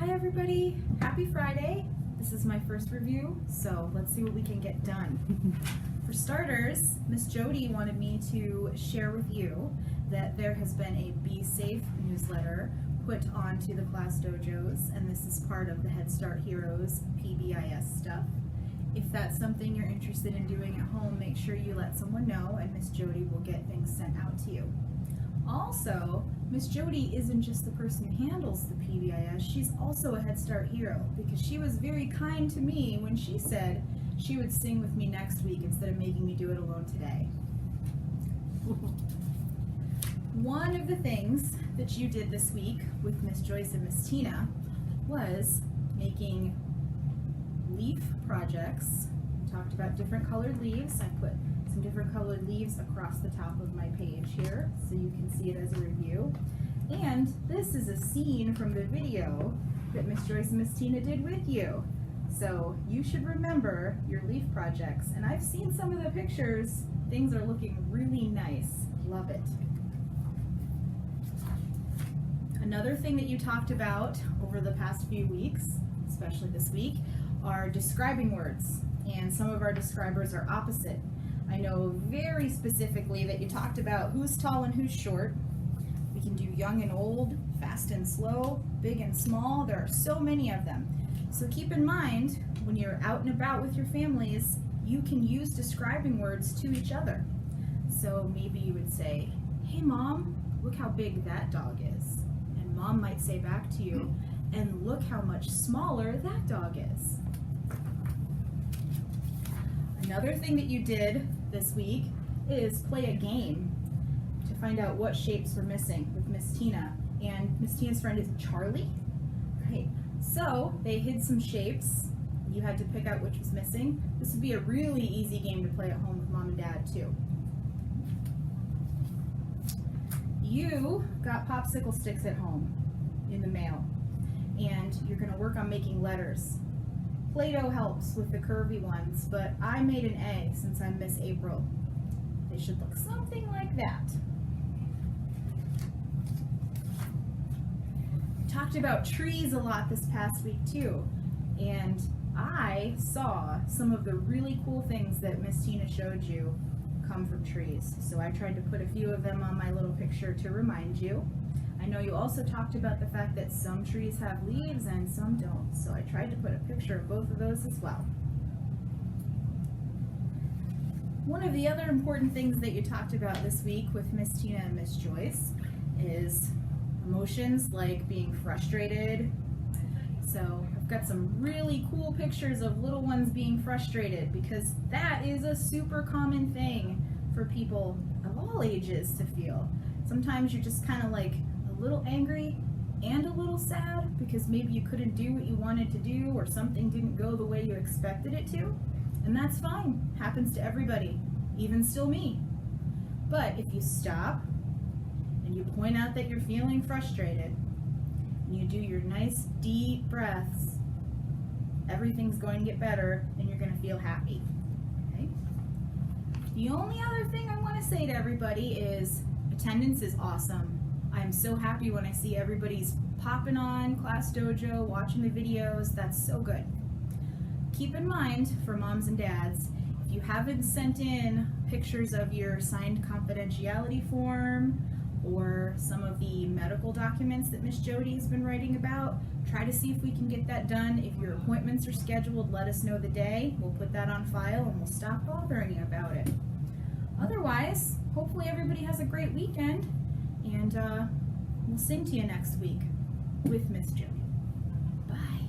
Hi everybody, happy Friday. This is my first review, so let's see what we can get done. For starters, Miss Jody wanted me to share with you that there has been a Be Safe newsletter put onto the class dojos, and this is part of the Head Start Heroes PBIS stuff. If that's something you're interested in doing at home, make sure you let someone know and Miss Jody will get things sent out to you. Also, Miss Jody isn't just the person who handles the PBIS, she's also a Head Start hero because she was very kind to me when she said she would sing with me next week instead of making me do it alone today. One of the things that you did this week with Miss Joyce and Miss Tina was making leaf projects. We talked about different colored leaves. I put some different colored leaves across the top of my page here so you can see it as a review. And this is a scene from the video that Miss Joyce and Miss Tina did with you. So you should remember your leaf projects. And I've seen some of the pictures. Things are looking really nice. Love it. Another thing that you talked about over the past few weeks, especially this week, are describing words. And some of our describers are opposite. I know very specifically that you talked about who's tall and who's short. We can do young and old, fast and slow, big and small. There are so many of them. So keep in mind, when you're out and about with your families, you can use describing words to each other. So maybe you would say, "Hey Mom, look how big that dog is." And Mom might say back to you, "And look how much smaller that dog is." Another thing that you did this week is play a game to find out what shapes were missing with Miss Tina. And Miss Tina's friend is Charlie. Right. So they hid some shapes. You had to pick out which was missing. This would be a really easy game to play at home with Mom and Dad too. You got Popsicle Sticks at home in the mail. And you're going to work on making letters. Play-Doh helps with the curvy ones, but I made an A since I'm Miss April. They should look something like that. We talked about trees a lot this past week too, and I saw some of the really cool things that Miss Tina showed you come from trees. So I tried to put a few of them on my little picture to remind you. I know you also talked about the fact that some trees have leaves and some don't, so I tried to put a picture of both of those as well. One of the other important things that you talked about this week with Miss Tina and Miss Joyce is emotions like being frustrated. So I've got some really cool pictures of little ones being frustrated because that is a super common thing for people of all ages to feel. Sometimes you're just kind of like a little angry and a little sad because maybe you couldn't do what you wanted to do or something didn't go the way you expected it to. And that's fine. Happens to everybody, even still me. But if you stop and you point out that you're feeling frustrated and you do your nice deep breaths, everything's going to get better and you're going to feel happy. Okay? The only other thing I want to say to everybody is attendance is awesome. I'm so happy when I see everybody's popping on Class Dojo, watching the videos. That's so good. Keep in mind, for moms and dads, if you haven't sent in pictures of your signed confidentiality form or some of the medical documents that Miss Jody has been writing about, try to see if we can get that done. If your appointments are scheduled, let us know the day. We'll put that on file and we'll stop bothering you about it. Otherwise, hopefully everybody has a great weekend. And we'll sing to you next week with Miss Jody. Bye.